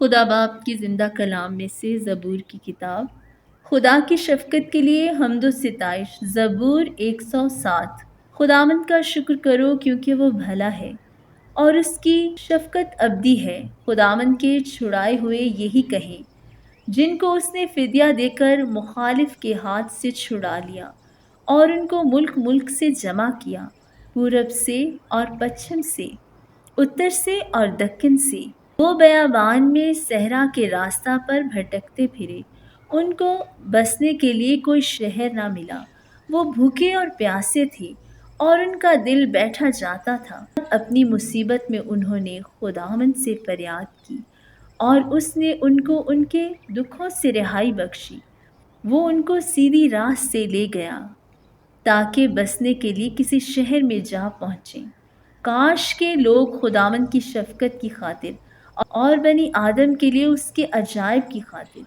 خدا باپ کی زندہ کلام میں سے زبور کی کتاب۔ خدا کی شفقت کے لیے حمد و ستائش۔ زبور 107۔ خداوند کا شکر کرو کیونکہ وہ بھلا ہے اور اس کی شفقت ابدی ہے۔ خداوند کے چھڑائے ہوئے یہی کہیں، جن کو اس نے فدیہ دے کر مخالف کے ہاتھ سے چھڑا لیا اور ان کو ملک ملک سے جمع کیا، پورب سے اور پچھم سے، اتر سے اور دکن سے۔ وہ بیابان میں صحرا کے راستہ پر بھٹکتے پھرے، ان کو بسنے کے لیے کوئی شہر نہ ملا۔ وہ بھوکے اور پیاسے تھے اور ان کا دل بیٹھا جاتا تھا۔ اپنی مصیبت میں انہوں نے خداوند سے فریاد کی اور اس نے ان کو ان کے دکھوں سے رہائی بخشی۔ وہ ان کو سیدھی راہ سے لے گیا تاکہ بسنے کے لیے کسی شہر میں جا پہنچیں۔ کاش کے لوگ خداوند کی شفقت کی خاطر اور بنی آدم کے لیے اس کے عجائب کی خاطر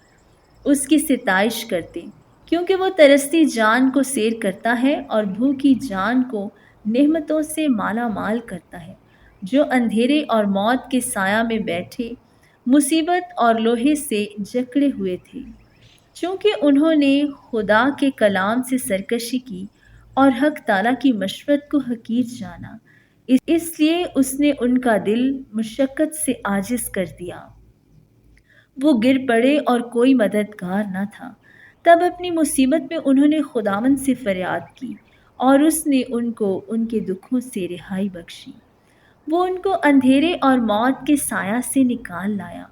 اس کی ستائش کرتے، کیونکہ وہ ترستی جان کو سیر کرتا ہے اور بھوکی جان کو نعمتوں سے مالا مال کرتا ہے۔ جو اندھیرے اور موت کے سایہ میں بیٹھے مصیبت اور لوہے سے جکڑے ہوئے تھے، چونکہ انہوں نے خدا کے کلام سے سرکشی کی اور حق تعالیٰ کی مشورت کو حقیر جانا، اس لیے اس نے ان کا دل مشقت سے عاجز کر دیا۔ وہ گر پڑے اور کوئی مددگار نہ تھا۔ تب اپنی مصیبت میں انہوں نے خداوند سے فریاد کی اور اس نے ان کو ان کے دکھوں سے رہائی بخشی۔ وہ ان کو اندھیرے اور موت کے سایہ سے نکال لایا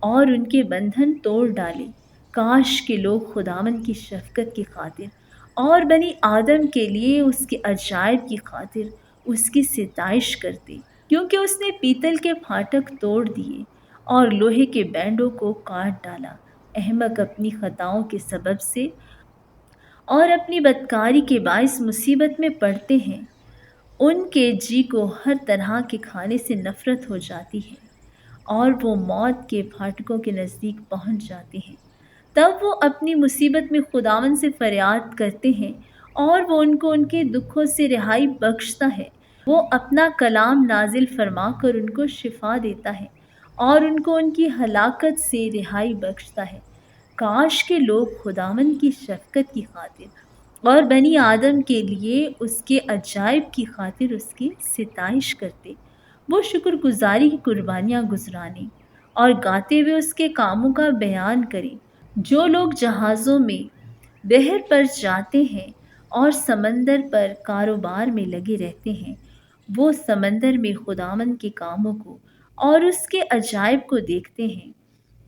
اور ان کے بندھن توڑ ڈالے۔ کاش کے لوگ خداوند کی شفقت کی خاطر اور بنی آدم کے لیے اس کے عجائب کی خاطر اس کی ستائش کرتے، کیونکہ اس نے پیتل کے پھاٹک توڑ دیے اور لوہے کے بینڈوں کو کاٹ ڈالا۔ احمق اپنی خطاؤں کے سبب سے اور اپنی بدکاری کے باعث مصیبت میں پڑتے ہیں۔ ان کے جی کو ہر طرح کے کھانے سے نفرت ہو جاتی ہے اور وہ موت کے پھاٹکوں کے نزدیک پہنچ جاتے ہیں۔ تب وہ اپنی مصیبت میں خداوند سے فریاد کرتے ہیں اور وہ ان کو ان کے دکھوں سے رہائی بخشتا ہے۔ وہ اپنا کلام نازل فرما کر ان کو شفا دیتا ہے اور ان کو ان کی ہلاکت سے رہائی بخشتا ہے۔ کاش کے لوگ خداوند کی شفقت کی خاطر اور بنی آدم کے لیے اس کے عجائب کی خاطر اس کی ستائش کرتے۔ وہ شکر گزاری کی قربانیاں گزرانے اور گاتے ہوئے اس کے کاموں کا بیان کریں۔ جو لوگ جہازوں میں بحر پر جاتے ہیں اور سمندر پر کاروبار میں لگے رہتے ہیں، وہ سمندر میں خداوند کے کاموں کو اور اس کے عجائب کو دیکھتے ہیں،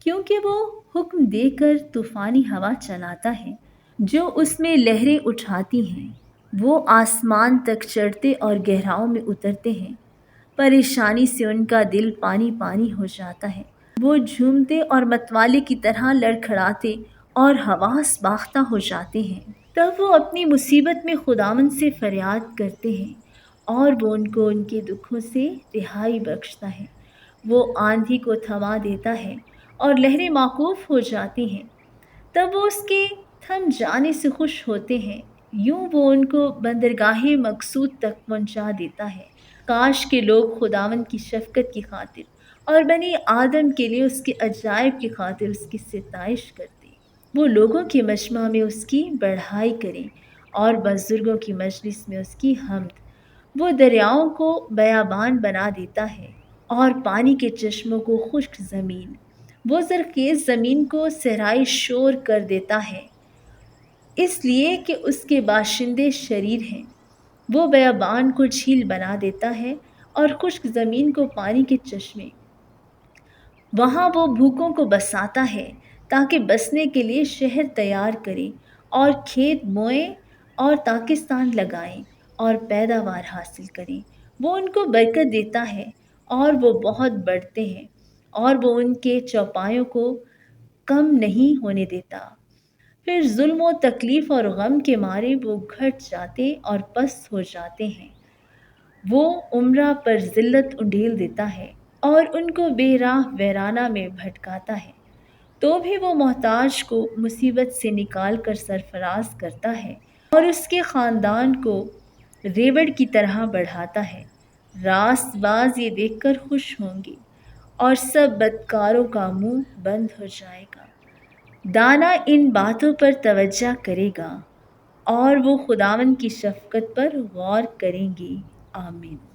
کیونکہ وہ حکم دے کر طوفانی ہوا چلاتا ہے جو اس میں لہریں اٹھاتی ہیں۔ وہ آسمان تک چڑھتے اور گہراؤں میں اترتے ہیں۔ پریشانی سے ان کا دل پانی پانی ہو جاتا ہے۔ وہ جھومتے اور متوالے کی طرح لڑکھڑاتے اور حواس باختہ ہو جاتے ہیں۔ تب وہ اپنی مصیبت میں خداوند سے فریاد کرتے ہیں اور وہ ان کو ان کے دکھوں سے رہائی بخشتا ہے۔ وہ آندھی کو تھما دیتا ہے اور لہریں موقوف ہو جاتی ہیں۔ تب وہ اس کے تھم جانے سے خوش ہوتے ہیں۔ یوں وہ ان کو بندرگاہ مقصود تک پہنچا دیتا ہے۔ کاش کے لوگ خداوند کی شفقت کی خاطر اور بنی آدم کے لیے اس کے عجائب کی خاطر اس کی ستائش کرتے۔ وہ لوگوں کے مجمع میں اس کی بڑھائی کریں اور بزرگوں کی مجلس میں اس کی حمد۔ وہ دریاؤں کو بیابان بنا دیتا ہے اور پانی کے چشموں کو خشک زمین۔ وہ زرخیز زمین کو صحرائی شور کر دیتا ہے، اس لیے کہ اس کے باشندے شریر ہیں۔ وہ بیابان کو جھیل بنا دیتا ہے اور خشک زمین کو پانی کے چشمے۔ وہاں وہ بھوکوں کو بساتا ہے تاکہ بسنے کے لیے شہر تیار کریں اور کھیت بوئیں اور تاکستان لگائیں اور پیداوار حاصل کریں۔ وہ ان کو برکت دیتا ہے اور وہ بہت بڑھتے ہیں اور وہ ان کے چوپایوں کو کم نہیں ہونے دیتا۔ پھر ظلم و تکلیف اور غم کے مارے وہ گھٹ جاتے اور پست ہو جاتے ہیں۔ وہ عمرہ پر ذلت انڈیل دیتا ہے اور ان کو بے راہ ویرانہ میں بھٹکاتا ہے۔ تو بھی وہ محتاج کو مصیبت سے نکال کر سرفراز کرتا ہے اور اس کے خاندان کو ریوڑ کی طرح بڑھاتا ہے۔ راست باز یہ دیکھ کر خوش ہوں گے اور سب بدکاروں کا منہ بند ہو جائے گا۔ دانا ان باتوں پر توجہ کرے گا اور وہ خداوند کی شفقت پر غور کریں گے۔ آمین۔